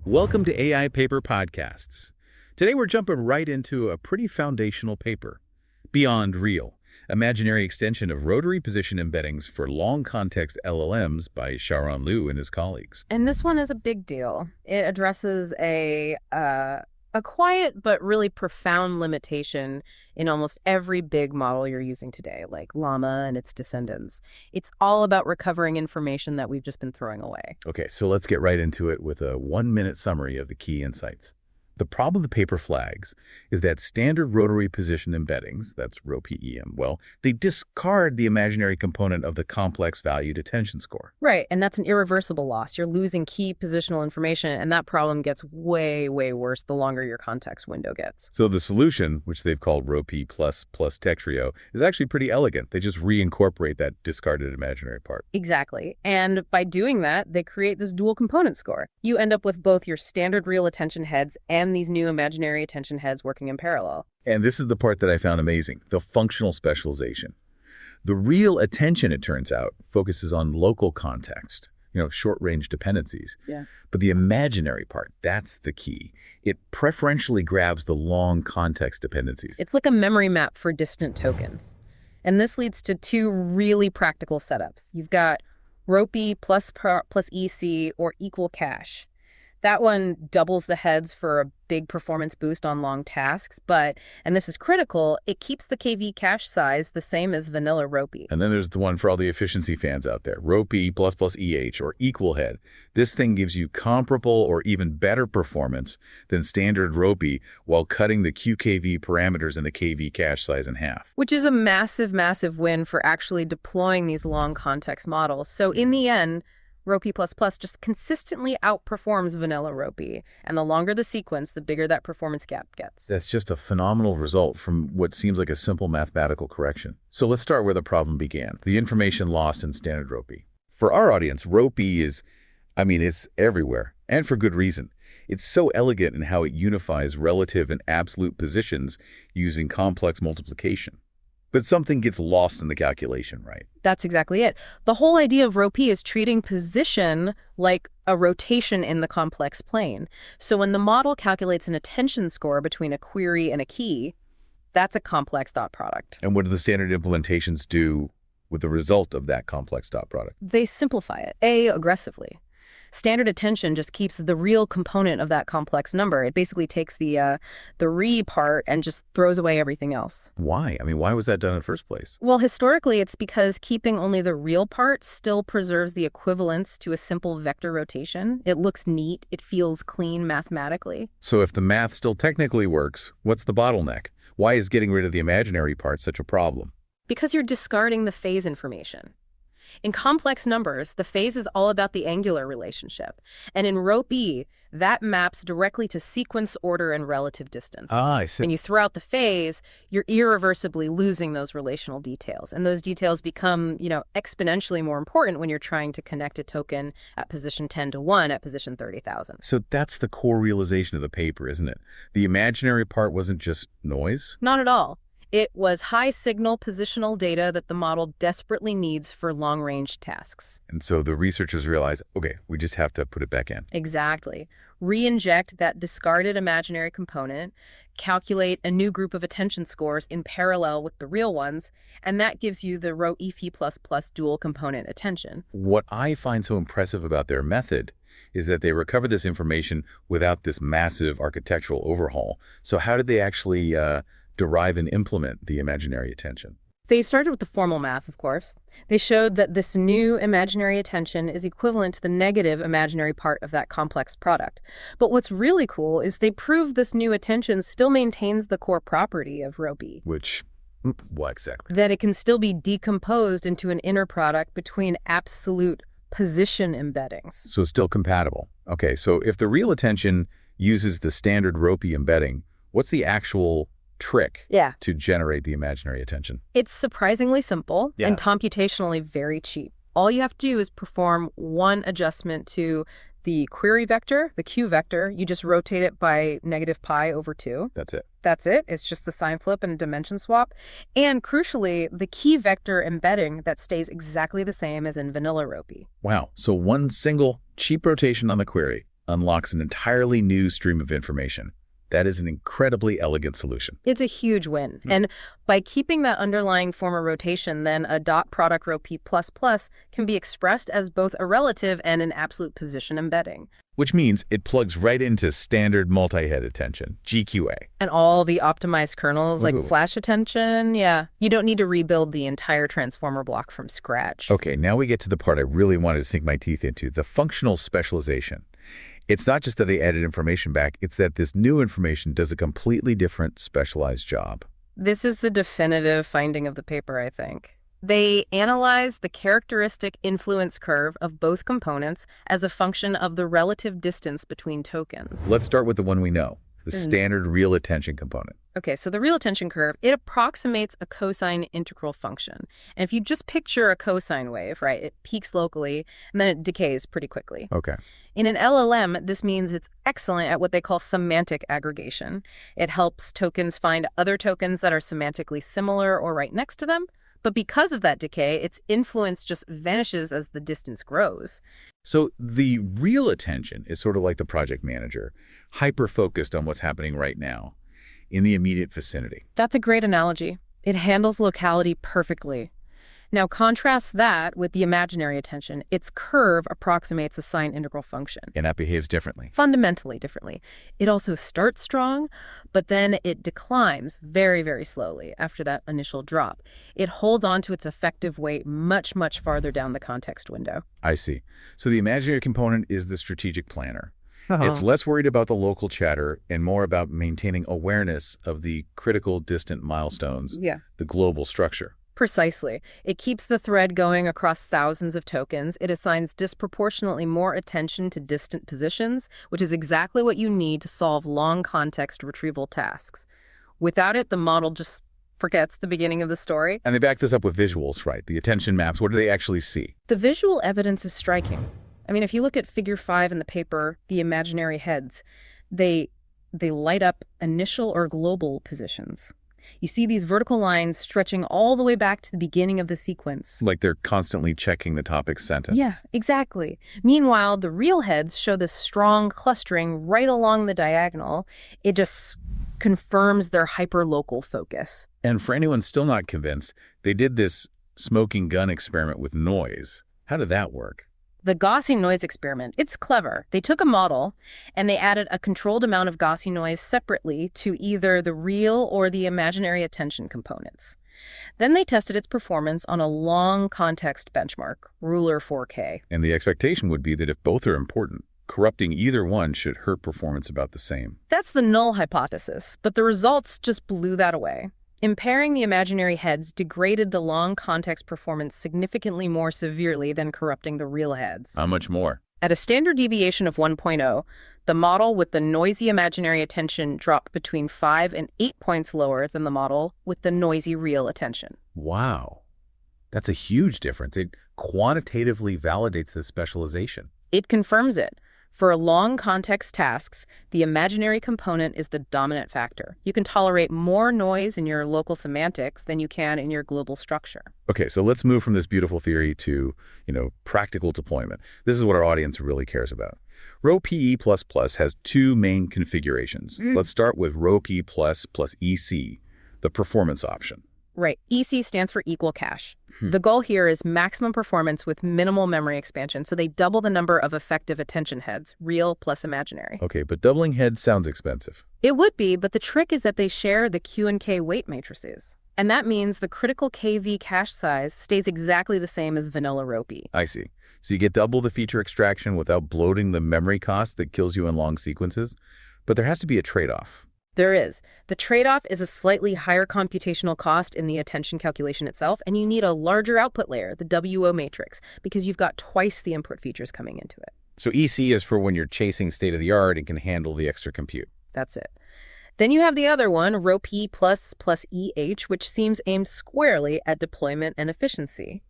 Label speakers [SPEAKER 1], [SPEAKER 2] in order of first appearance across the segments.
[SPEAKER 1] Welcome to AI Paper Podcasts. Today we're jumping right into a pretty foundational paper, Beyond Real, Imaginary Extension of Rotary Position Embeddings for Long Context LLMs by Sharon Liu and his colleagues.
[SPEAKER 2] And this one is a big deal. It addresses a quiet but really profound limitation in almost every big model you're using today, like Llama and its descendants. It's all about recovering information that we've just been throwing away.
[SPEAKER 1] Okay, so let's get right into it with a 1-minute summary of the key insights. The problem the paper flags is that standard rotary position embeddings, that's ROPEM, well, they discard the imaginary component of the complex valued attention score.
[SPEAKER 2] Right, and that's an irreversible loss. You're losing key positional information, and that problem gets way, way worse the longer your context window gets.
[SPEAKER 1] So the solution, which they've called ROPE plus Textrio, is actually pretty elegant. They just reincorporate that discarded imaginary part.
[SPEAKER 2] Exactly. And by doing that, they create this dual component score. You end up with both your standard real attention heads and these new imaginary attention heads working in parallel.
[SPEAKER 1] And this is the part that I found amazing, the functional specialization. The real attention, it turns out, focuses on local context, short-range dependencies.
[SPEAKER 2] Yeah.
[SPEAKER 1] But the imaginary part, that's the key. It preferentially grabs the long context dependencies.
[SPEAKER 2] It's like a memory map for distant tokens. And this leads to two really practical setups. You've got ROPE plus EC or equal cache. That one doubles the heads for a big performance boost on long tasks, but, and this is critical, it keeps the KV cache size the same as vanilla ROPE.
[SPEAKER 1] And then there's the one for all the efficiency fans out there, ROPE plus EH, or equal head. This thing gives you comparable or even better performance than standard ROPE while cutting the QKV parameters and the KV cache size in half.
[SPEAKER 2] Which is a massive, massive win for actually deploying these long context models. So in the end, ROPE++ just consistently outperforms vanilla ROPE, and the longer the sequence, the bigger that performance gap gets.
[SPEAKER 1] That's just a phenomenal result from what seems like a simple mathematical correction. So let's start where the problem began, the information lost in standard ROPE. For our audience, ROPE is, it's everywhere, and for good reason. It's so elegant in how it unifies relative and absolute positions using complex multiplication. But something gets lost in the calculation, right?
[SPEAKER 2] That's exactly it. The whole idea of ROPE is treating position like a rotation in the complex plane. So when the model calculates an attention score between a query and a key, that's a complex dot product.
[SPEAKER 1] And what do the standard implementations do with the result of that complex dot product?
[SPEAKER 2] They simplify it, aggressively. Standard attention just keeps the real component of that complex number. It basically takes the re part and just throws away everything else.
[SPEAKER 1] Why? Why was that done in the first place?
[SPEAKER 2] Well, historically, it's because keeping only the real part still preserves the equivalence to a simple vector rotation. It looks neat. It feels clean mathematically.
[SPEAKER 1] So if the math still technically works, what's the bottleneck? Why is getting rid of the imaginary part such a problem?
[SPEAKER 2] Because you're discarding the phase information. In complex numbers, the phase is all about the angular relationship. And in ROPE, that maps directly to sequence order and relative distance.
[SPEAKER 1] I see.
[SPEAKER 2] When you throw out the phase, you're irreversibly losing those relational details. And those details become, exponentially more important when you're trying to connect a token at position 10 to 1 at position 30,000.
[SPEAKER 1] So that's the core realization of the paper, isn't it? The imaginary part wasn't just noise?
[SPEAKER 2] Not at all. It was high-signal positional data that the model desperately needs for long-range tasks.
[SPEAKER 1] And so the researchers realized, okay, we just have to put it back in.
[SPEAKER 2] Exactly. Re-inject that discarded imaginary component, calculate a new group of attention scores in parallel with the real ones, and that gives you the ROEP++ dual component attention.
[SPEAKER 1] What I find so impressive about their method is that they recover this information without this massive architectural overhaul. So how did they actually derive and implement the imaginary attention?
[SPEAKER 2] They started with the formal math, of course. They showed that this new imaginary attention is equivalent to the negative imaginary part of that complex product. But what's really cool is they proved this new attention still maintains the core property of ROPE.
[SPEAKER 1] Which, what exactly?
[SPEAKER 2] That it can still be decomposed into an inner product between absolute position embeddings.
[SPEAKER 1] So it's still compatible. Okay, so if the real attention uses the standard ROPE embedding, what's the actual trick to generate the imaginary attention?
[SPEAKER 2] It's surprisingly simple and computationally very cheap. All you have to do is perform one adjustment to the query vector, the Q vector. You just rotate it by -π/2.
[SPEAKER 1] That's it.
[SPEAKER 2] That's it. It's just the sign flip and a dimension swap. And crucially, the key vector embedding that stays exactly the same as in vanilla ROPE.
[SPEAKER 1] Wow. So one single cheap rotation on the query, unlocks an entirely new stream of information. That is an incredibly elegant solution.
[SPEAKER 2] It's a huge win. And by keeping that underlying form of rotation, then a dot product row P++ can be expressed as both a relative and an absolute position embedding.
[SPEAKER 1] Which means it plugs right into standard multi-head attention, GQA.
[SPEAKER 2] And all the optimized kernels, like
[SPEAKER 1] Ooh.
[SPEAKER 2] flash attention, yeah. You don't need to rebuild the entire transformer block from scratch.
[SPEAKER 1] Okay, now we get to the part I really wanted to sink my teeth into, the functional specialization. It's not just that they added information back, it's that this new information does a completely different specialized job.
[SPEAKER 2] This is the definitive finding of the paper, I think. They analyzed the characteristic influence curve of both components as a function of the relative distance between tokens.
[SPEAKER 1] Let's start with the one we know, the standard real attention component.
[SPEAKER 2] Okay, so the real attention curve, it approximates a cosine integral function. And if you just picture a cosine wave, right, it peaks locally and then it decays pretty quickly.
[SPEAKER 1] Okay.
[SPEAKER 2] In an LLM, this means it's excellent at what they call semantic aggregation. It helps tokens find other tokens that are semantically similar or right next to them. But because of that decay, its influence just vanishes as the distance grows.
[SPEAKER 1] So the real attention is sort of like the project manager, hyper-focused on what's happening right now in the immediate vicinity.
[SPEAKER 2] That's a great analogy. It handles locality perfectly. Now contrast that with the imaginary attention. Its curve approximates a sine integral function.
[SPEAKER 1] And that behaves differently.
[SPEAKER 2] Fundamentally differently. It also starts strong, but then it declines very, very slowly after that initial drop. It holds on to its effective weight much, much farther down the context window.
[SPEAKER 1] I see. So the imaginary component is the strategic planner. It's less worried about the local chatter and more about maintaining awareness of the critical distant milestones, the global structure.
[SPEAKER 2] Precisely. It keeps the thread going across thousands of tokens. It assigns disproportionately more attention to distant positions, which is exactly what you need to solve long context retrieval tasks. Without it, the model just forgets the beginning of the story.
[SPEAKER 1] And they back this up with visuals, right? The attention maps, what do they actually see?
[SPEAKER 2] The visual evidence is striking. I mean, if you look at figure 5 in the paper, the imaginary heads, they light up initial or global positions. You see these vertical lines stretching all the way back to the beginning of the sequence.
[SPEAKER 1] Like they're constantly checking the topic sentence.
[SPEAKER 2] Yeah, exactly. Meanwhile, the real heads show this strong clustering right along the diagonal. It just confirms their hyperlocal focus.
[SPEAKER 1] And for anyone still not convinced, they did this smoking gun experiment with noise. How did that work?
[SPEAKER 2] The Gaussian noise experiment, it's clever. They took a model and they added a controlled amount of Gaussian noise separately to either the real or the imaginary attention components. Then they tested its performance on a long context benchmark, ruler 4K.
[SPEAKER 1] And the expectation would be that if both are important, corrupting either one should hurt performance about the same.
[SPEAKER 2] That's the null hypothesis, but the results just blew that away. Impairing the imaginary heads degraded the long context performance significantly more severely than corrupting the real heads.
[SPEAKER 1] How much more?
[SPEAKER 2] At a standard deviation of 1.0, the model with the noisy imaginary attention dropped between 5 and 8 points lower than the model with the noisy real attention.
[SPEAKER 1] Wow. That's a huge difference. It quantitatively validates the specialization.
[SPEAKER 2] It confirms it. For long context tasks, the imaginary component is the dominant factor. You can tolerate more noise in your local semantics than you can in your global structure.
[SPEAKER 1] Okay, so let's move from this beautiful theory to, practical deployment. This is what our audience really cares about. Row PE++ has two main configurations. Let's start with row P++ EC, the performance option.
[SPEAKER 2] Right. EC stands for equal cache. The goal here is maximum performance with minimal memory expansion, so they double the number of effective attention heads, real plus imaginary.
[SPEAKER 1] Okay, but doubling heads sounds expensive.
[SPEAKER 2] It would be, but the trick is that they share the Q and K weight matrices. And that means the critical KV cache size stays exactly the same as vanilla row P.
[SPEAKER 1] I see. So you get double the feature extraction without bloating the memory cost that kills you in long sequences. But there has to be a trade-off.
[SPEAKER 2] There is. The trade-off is a slightly higher computational cost in the attention calculation itself, and you need a larger output layer, the WO matrix, because you've got twice the input features coming into it.
[SPEAKER 1] So EC is for when you're chasing state-of-the-art and can handle the extra compute.
[SPEAKER 2] That's it. Then you have the other one, row P++ EH, which seems aimed squarely at deployment and efficiency.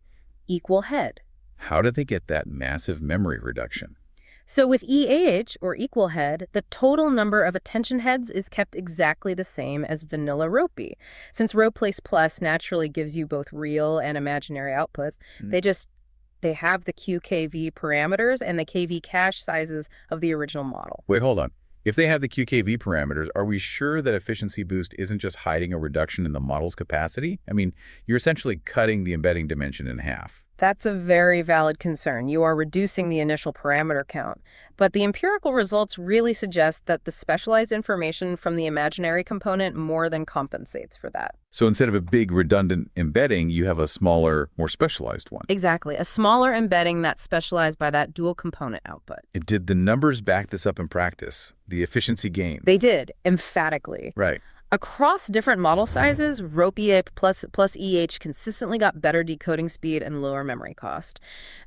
[SPEAKER 2] Equal head.
[SPEAKER 1] How did they get that massive memory reduction?
[SPEAKER 2] So with EAH, or equal head, the total number of attention heads is kept exactly the same as vanilla row P. Since row place plus naturally gives you both real and imaginary outputs, they just They have the QKV parameters and the KV cache sizes of the original model.
[SPEAKER 1] Wait, hold on. If they have the QKV parameters, are we sure that efficiency boost isn't just hiding a reduction in the model's capacity? I mean, you're essentially cutting the embedding dimension in half.
[SPEAKER 2] That's a very valid concern. You are reducing the initial parameter count. But the empirical results really suggest that the specialized information from the imaginary component more than compensates for that.
[SPEAKER 1] So instead of a big redundant embedding, you have a smaller, more specialized one.
[SPEAKER 2] Exactly. A smaller embedding that's specialized by that dual component output.
[SPEAKER 1] Did the numbers back this up in practice? The efficiency gain?
[SPEAKER 2] They did, emphatically.
[SPEAKER 1] Right.
[SPEAKER 2] Across different model sizes, ROPE plus EH consistently got better decoding speed and lower memory cost.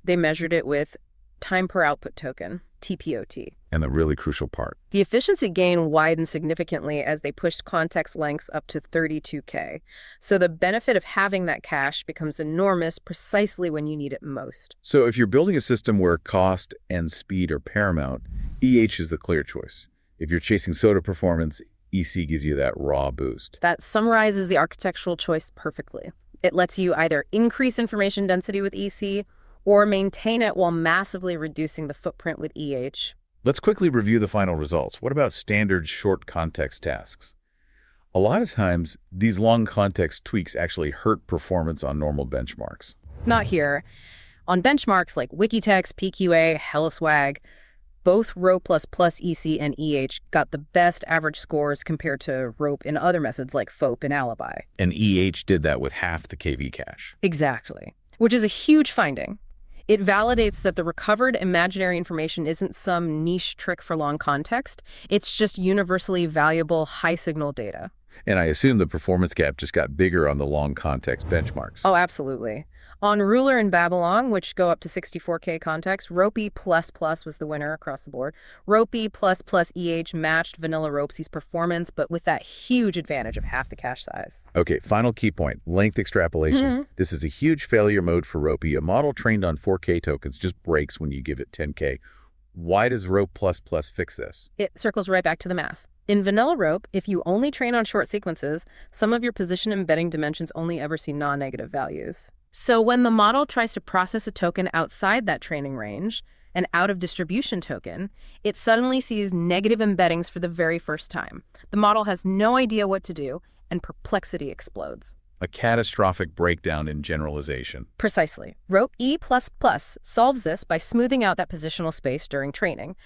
[SPEAKER 2] They measured it with time per output token, TPOT.
[SPEAKER 1] And the really crucial part.
[SPEAKER 2] The efficiency gain widened significantly as they pushed context lengths up to 32K. So the benefit of having that cache becomes enormous precisely when you need it most.
[SPEAKER 1] So if you're building a system where cost and speed are paramount, EH is the clear choice. If you're chasing SOTA performance, EC gives you that raw boost.
[SPEAKER 2] That summarizes the architectural choice perfectly. It lets you either increase information density with EC or maintain it while massively reducing the footprint with EH.
[SPEAKER 1] Let's quickly review the final results. What about standard short context tasks? A lot of times, these long context tweaks actually hurt performance on normal benchmarks.
[SPEAKER 2] Not here. On benchmarks like Wikitext, PQA, HelloSwag, both ROPE++ EC and EH got the best average scores compared to ROPE in other methods like FOPE and Alibi.
[SPEAKER 1] And EH did that with half the KV cache.
[SPEAKER 2] Exactly. Which is a huge finding. It validates that the recovered imaginary information isn't some niche trick for long context. It's just universally valuable high-signal data.
[SPEAKER 1] And I assume the performance gap just got bigger on the long context benchmarks.
[SPEAKER 2] Oh, absolutely. On Ruler and Babylon, which go up to 64K context, ROPE++ was the winner across the board. ROPE++ EH matched vanilla ROPE's performance, but with that huge advantage of half the cache size.
[SPEAKER 1] Okay, final key point, length extrapolation. This is a huge failure mode for ROPE. A model trained on 4K tokens just breaks when you give it 10K. Why does ROPE++ fix this?
[SPEAKER 2] It circles right back to the math. In vanilla ROPE, if you only train on short sequences, some of your position embedding dimensions only ever see non-negative values. So when the model tries to process a token outside that training range, an out-of-distribution token, it suddenly sees negative embeddings for the very first time. The model has no idea what to do, and perplexity explodes.
[SPEAKER 1] A catastrophic breakdown in generalization.
[SPEAKER 2] Precisely. ROPE E++ solves this by smoothing out that positional space during training.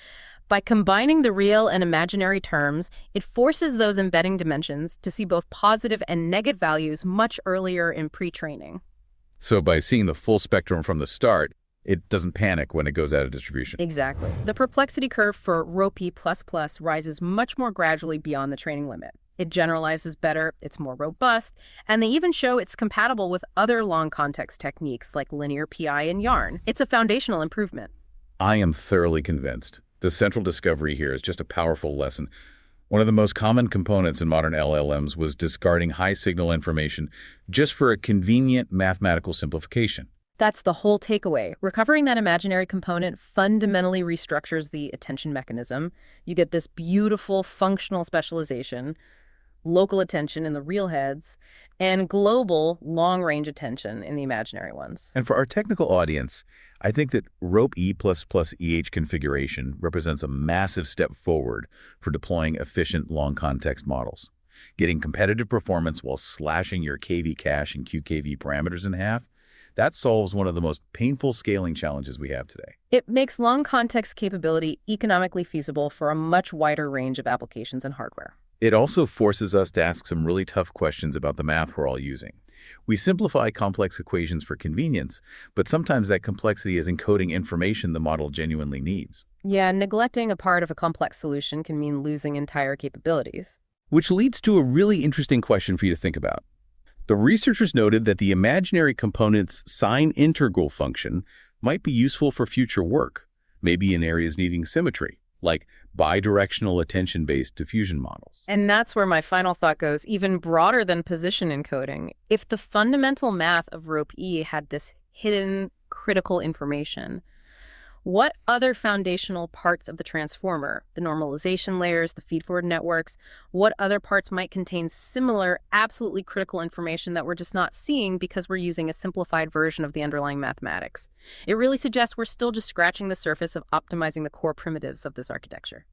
[SPEAKER 2] By combining the real and imaginary terms, it forces those embedding dimensions to see both positive and negative values much earlier in pre-training.
[SPEAKER 1] So by seeing the full spectrum from the start, it doesn't panic when it goes out of distribution.
[SPEAKER 2] Exactly. The perplexity curve for ROPE++ rises much more gradually beyond the training limit. It generalizes better, it's more robust, and they even show it's compatible with other long context techniques like linear PI and yarn. It's a foundational improvement.
[SPEAKER 1] I am thoroughly convinced. The central discovery here is just a powerful lesson. One of the most common components in modern LLMs was discarding high-signal information just for a convenient mathematical simplification.
[SPEAKER 2] That's the whole takeaway. Recovering that imaginary component fundamentally restructures the attention mechanism. You get this beautiful functional specialization, local attention in the real heads, and global long-range attention in the imaginary ones.
[SPEAKER 1] And for our technical audience, I think that ROPE E++ EH configuration represents a massive step forward for deploying efficient long-context models. Getting competitive performance while slashing your KV cache and QKV parameters in half, that solves one of the most painful scaling challenges we have today.
[SPEAKER 2] It makes long-context capability economically feasible for a much wider range of applications and hardware.
[SPEAKER 1] It also forces us to ask some really tough questions about the math we're all using. We simplify complex equations for convenience, but sometimes that complexity is encoding information the model genuinely needs.
[SPEAKER 2] Yeah, neglecting a part of a complex solution can mean losing entire capabilities.
[SPEAKER 1] Which leads to a really interesting question for you to think about. The researchers noted that the imaginary component's sine integral function might be useful for future work, maybe in areas needing symmetry, like bidirectional attention-based diffusion models.
[SPEAKER 2] And that's where my final thought goes, even broader than position encoding. If the fundamental math of ROPE E had this hidden critical information, What other foundational parts of the transformer, the normalization layers, the feed-forward networks, what other parts might contain similar, absolutely critical information that we're just not seeing because we're using a simplified version of the underlying mathematics? It really suggests we're still just scratching the surface of optimizing the core primitives of this architecture.